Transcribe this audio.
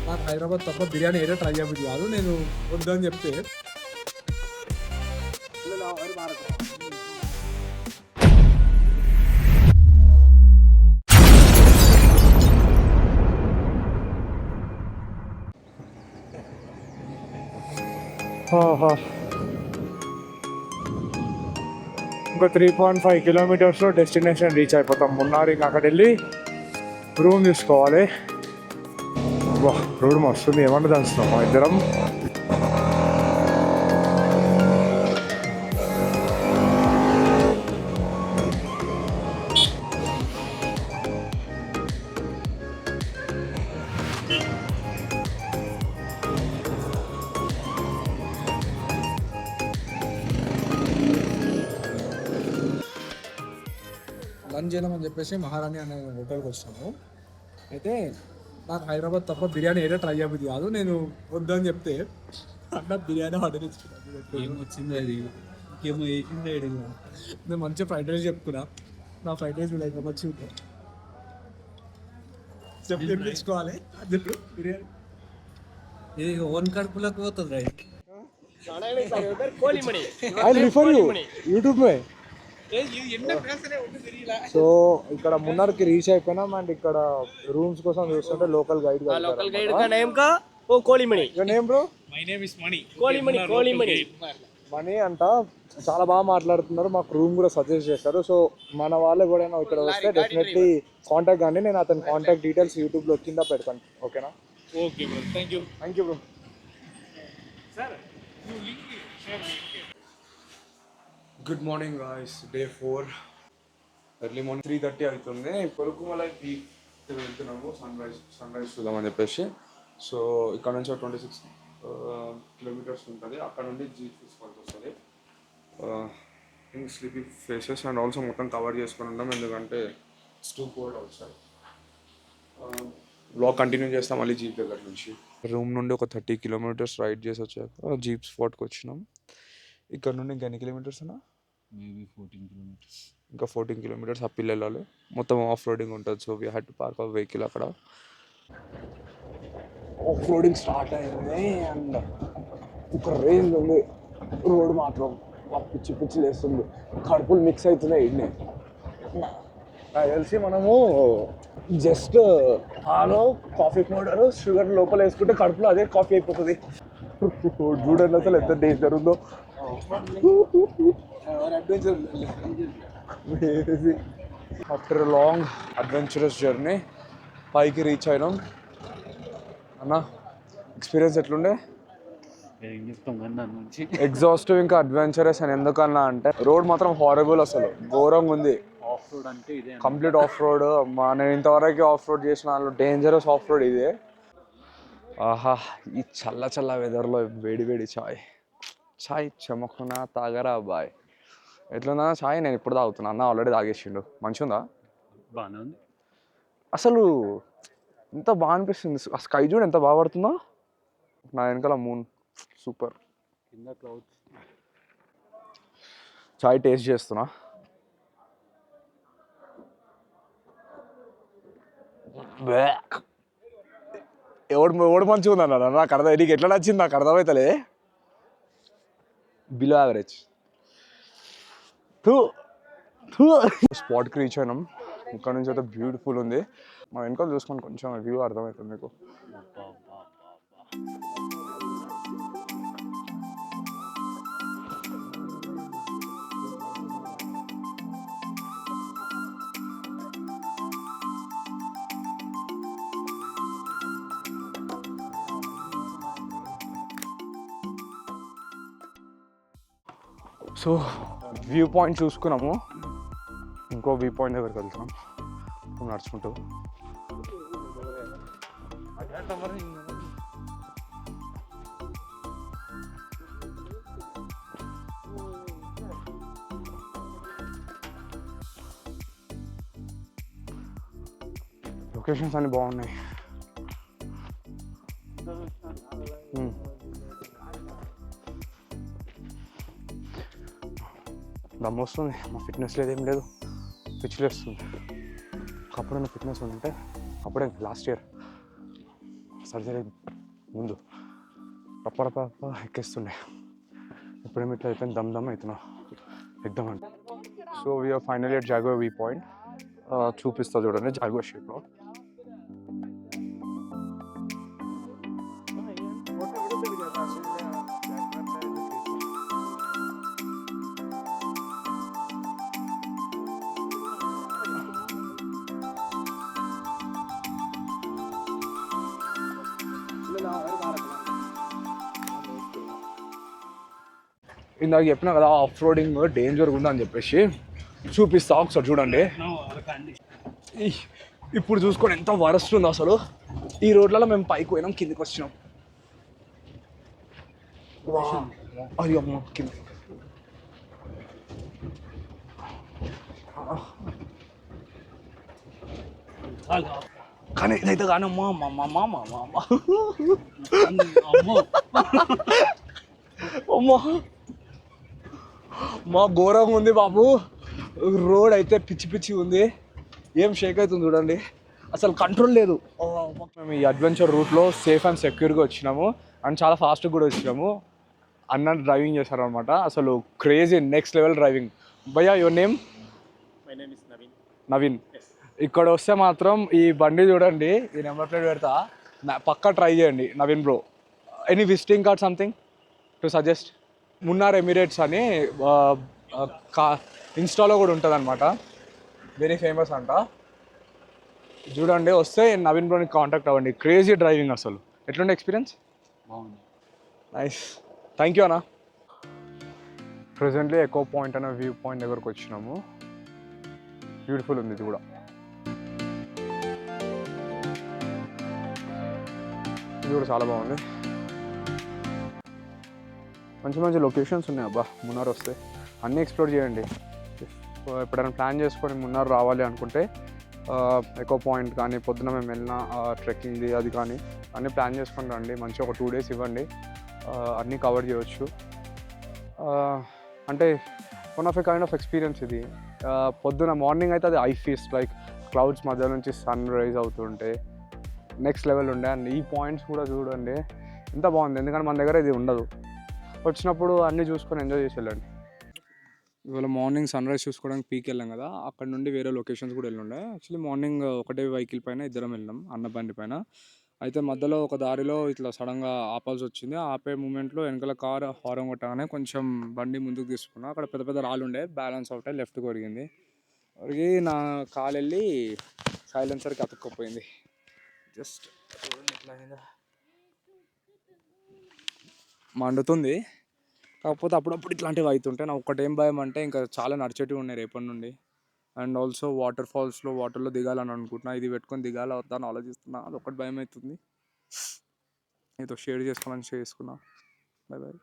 నాకు హైదరాబాద్ తప్ప బిర్యానీ ఏదో ట్రై చేయబుద్ది కాదు. నేను వద్దని చెప్తే ఇంకా 3.5 కిలోమీటర్స్లో డెస్టినేషన్ రీచ్ అయిపోతాం. మున్నార్. ఇంకా అక్కడ వెళ్ళి రూమ్ తీసుకోవాలి. రోడ్ మస్తుంది. ఏమన్నా దంచుతాం మా ఇద్దరం. లంచ్ చేద్దామని చెప్పేసి మహారాణి అనే హోటల్కి వచ్చాము. అయితే నాకు హైదరాబాద్ తప్ప బిర్యానీ ఏదో ట్రై చేయబుద్ది కాదు. నేను వద్దని చెప్తే అన్న బిర్యానీ ఆర్డర్ ఇచ్చుకున్నాను. ఏమొచ్చింది అది, ఇంకేమో వేసింది. నేను మంచిగా ఫ్రైడ్ రైస్ చెప్పుకున్నా. నా ఫ్రైడ్ రైస్ లైక్ మంచిగా ఉంటాయి. తెప్పించుకోవాలి బిర్యానీ. ఇది ఓన్ కడుపులోకి పోతుంది రైట్. యూట్యూబ్ మే. సో ఇక్కడ మున్నర్కి రీచ్ అయిపోయినాం. అండ్ ఇక్కడ రూమ్స్ కోసం చూస్తుంటే లోకల్ గైడ్ మనీ అంట. చాలా బాగా మాట్లాడుతున్నారు. మాకు రూమ్ కూడా సజెస్ట్ చేశారు. సో మన వాళ్ళు కూడా ఇక్కడ వస్తే డెఫినెట్లీ కాంటాక్ట్ కానీ. నేను అతని కాంటాక్ట్ డీటెయిల్స్ యూట్యూబ్లో కింద పెడతాను. ఓకేనా? Okay bro, thank you bro. Good morning guys. Day 4 early morning 3:30 అవుతుంది. కొరుకుమలై పీక్ వెళ్తున్నాము సన్ రైజ్ చూద్దామని చెప్పేసి. సో ఇక్కడ నుంచి 26 కిలోమీటర్స్ ఉంటుంది. అక్కడ నుండి జీప్ తీసుకోవాల్సి వస్తుంది. స్లీపీ ఫేసెస్ అండ్ ఆల్సో మొత్తం కవర్ చేసుకొని ఉంటాం, ఎందుకంటే it's two cold out side. Blog continue చేస్తాం మళ్ళీ జీప్ దగ్గర నుంచి. రూమ్ నుండి ఒక 30 కిలోమీటర్స్ రైడ్ చేసి వచ్చాక జీప్ స్పాట్కి వచ్చినాం. ఇక్కడ నుండి ఇంకా ఎన్ని కిలోమీటర్స్ అన్నా? Maybe 14 kilometres. ఇంకా 14 కిలోమీటర్స్ అప్పిల్ వెళ్ళాలి. మొత్తం ఆఫ్ రోడింగ్ ఉంటుంది. So we had to park hour vehicle అక్కడ. ఆఫ్ రోడింగ్ స్టార్ట్ అయింది అండ్ ఒక రేంజ్ ఉంది. రోడ్ మాత్రం పిచ్చి పిచ్చి లేస్తుంది. కడుపులు మిక్స్ అవుతున్నాయి. ఇన్ని నాకు తెలిసి మనము just hollow coffee powder sugar లోపల వేసుకుంటే కడుపులో అదే కాఫీ అయిపోతుంది. చూడండి అసలు ఎంత డేంజర్ ఉందో. ఆఫ్టర్ లాంగ్ అడ్వెంచరస్ జర్నీ పైకి రీచ్ అయినాం. అన్న ఎక్స్పీరియన్స్ ఎట్లుండే? ఎగ్జాస్టివ్ ఇంకా అడ్వెంచరస్ అని ఎందుకన్నా అంటే రోడ్ మాత్రం హారబుల్, అసలు ఘోరంగా ఉంది. ఆఫ్ రోడ్ అంటే ఇదే, కంప్లీట్ ఆఫ్ రోడ్. నేను ఇంతవరకు ఆఫ్ రోడ్ చేసిన డేంజరస్ ఆఫ్ రోడ్ ఇదే. ఆహా, ఈ చల్ల చల్ల వెదర్లో వేడి వేడి చాయ్ చెమకున్నా తాగరా బాయ్. ఎట్లుందా చాయ్? నేను ఇప్పుడు తాగుతున్నా. అన్న ఆల్రెడీ తాగేసిండు. మంచిగా ఉందా? బాగానే ఉంది. అసలు ఎంత బాగా అనిపిస్తుంది. ఆ స్కై చూడు ఎంత బాగా పడుతుందో. నా వెనకాల మూన్ సూపర్. కింద క్లౌడ్స్. చాయ్ టేస్ట్ చేస్తున్నా. ఎవడు మంచిగా ఉందన్న నాకు అర్థం. నీకు ఎట్లా నచ్చింది నాకు అర్థమవుతలే. Below average. స్పాట్కి రీచ్ అయినాం. ఇక్కడ నుంచి అయితే బ్యూటిఫుల్ ఉంది. మా వెనకాల చూసుకొని కొంచెం వ్యూ అర్థమవుతుంది మీకు. సో వ్యూ పాయింట్ చూసుకున్నాము. ఇంకో వ్యూ పాయింట్ దగ్గరికి వెళ్తాం నడుచుకుంటూ. లొకేషన్స్ అన్నీ బాగున్నాయి. దమ్ము వస్తుంది. మా ఫిట్నెస్ లేదు, ఏం లేదు, పిచ్చిలేస్తుంది. ఒకప్పుడు ఫిట్నెస్ ఉంటే అప్పుడే లాస్ట్ ఇయర్ సర్జరీ ముందు రప్ప ఎక్కేస్తుండే. ఇప్పుడేమి ఇట్లా అయిపోయింది, దమ్ అవుతున్నా ఎగ్దమ్ అంటే. So we're finally at Jaguar view point. చూపిస్తా చూడండి జాగ్వర్ షేప్లో. ఇందాక చెప్పినా కదా ఆఫ్ రోడింగ్ డేంజర్గా ఉందని చెప్పేసి, చూపిస్తా ఒకసారి చూడండి. ఇప్పుడు చూసుకొని ఎంత వరస్ట్ ఉంది అసలు. ఈ రోడ్లలో మేము పైకి పోయినాం, కిందికి వచ్చినాం. అయ్యో అమ్మ కింద. కానీ ఇదైతే కానీ అమ్మా అమ్మా మా ఘోరంగా ఉంది బాబు. రోడ్ అయితే పిచ్చి ఉంది, ఏం షేక్ అవుతుంది చూడండి, అసలు కంట్రోల్ లేదు. మేము ఈ అడ్వెంచర్ రూట్లో సేఫ్ అండ్ సెక్యూర్గా వచ్చినాము అండ్ చాలా ఫాస్ట్గా కూడా వచ్చినాము. అన్న డ్రైవింగ్ చేశారనమాట, అసలు క్రేజీ నెక్స్ట్ లెవెల్ డ్రైవింగ్. భయ్యా your name? My name is Naveen. ఇక్కడ వస్తే మాత్రం ఈ బండి చూడండి, ఈ నెంబర్ ప్లేట్ పెడతా, పక్కా ట్రై చేయండి Naveen bro. Any visiting card something to suggest? Munnar Emirates అని ఇన్స్టాలో కూడా ఉంటుంది అనమాట, వెరీ ఫేమస్ అంట. చూడండి, వస్తే నవీన్ బ్రోని కాంటాక్ట్ అవ్వండి. క్రేజీ డ్రైవింగ్ అసలు. ఎట్లుండే ఎక్స్పీరియన్స్? బాగుంది. నైస్, థ్యాంక్ యూ అన్న. ప్రజెంట్లీ ఎకో పాయింట్ అనే వ్యూ పాయింట్ దగ్గరకు వచ్చినాము. బ్యూటిఫుల్ ఉంది ఇది కూడా. ఇది కూడా చాలా బాగుంది. మంచి లొకేషన్స్ ఉన్నాయి అబ్బా మున్నార్ వస్తే. అన్నీ ఎక్స్ప్లోర్ చేయండి. ఎప్పుడైనా ప్లాన్ చేసుకొని మున్నార్ రావాలి అనుకుంటే ఎకో పాయింట్ కానీ, పొద్దున మేము వెళ్ళిన ట్రెక్కింగ్ది అది కానీ అన్నీ ప్లాన్ చేసుకొని రండి. మంచిగా ఒక 2 days ఇవ్వండి, అన్నీ కవర్ చేయవచ్చు. అంటే one of a kind of experience ఇది. పొద్దున మార్నింగ్ అయితే అది ఐ ఫీస్ట్, లైక్ క్లౌడ్స్ మధ్య నుంచి సన్ రైజ్ అవుతుంటే నెక్స్ట్ లెవెల్ ఉండే. అండ్ ఈ పాయింట్స్ కూడా చూడండి ఎంత బాగుంది, ఎందుకంటే మన దగ్గర ఇది ఉండదు. వచ్చినప్పుడు అన్నీ చూసుకొని ఎంజాయ్ చేసి వెళ్ళండి. ఇవాళ మార్నింగ్ సన్ రైజ్ చూసుకోవడానికి పీక్ వెళ్ళాం కదా, అక్కడ నుండి వేరే లొకేషన్స్ కూడా వెళ్ళుండే. యాక్చువల్లీ మార్నింగ్ ఒకటే వెహికల్ పైన ఇద్దరం వెళ్ళాం, అన్న బండి పైన. అయితే మధ్యలో ఒక దారిలో ఇట్లా సడన్గా ఆపాల్సి వచ్చింది. ఆపే మూమెంట్లో వెనకాల కారు హారన్ కొట్టగానే కొంచెం బండి ముందుకు తీసుకున్నా. అక్కడ పెద్ద రాళ్ళు ఉండే, బ్యాలెన్స్ అవుతాయి, లెఫ్ట్కి ఒరిగింది. ఒరిగి నా కాలు వెళ్ళి సైలెన్సర్కి అతుక్కపోయింది. జస్ట్ ఇట్లా అయిందా, మండుతుంది. కాకపోతే అప్పుడప్పుడు ఇట్లాంటివి అవుతుంటాయి. నాకు ఒకటేం భయం అంటే ఇంకా చాలా నడిచేటివి ఉన్నాయి రేపటి నుండి. అండ్ ఆల్సో వాటర్లో దిగాలని అనుకుంటున్నా. ఇది పెట్టుకొని దిగాలి వద్దా అని ఆలోచిస్తున్నా, అది ఒకటి భయం అవుతుంది. ఏదో షేర్ చేసుకోవాలని చేసుకున్నా. బై.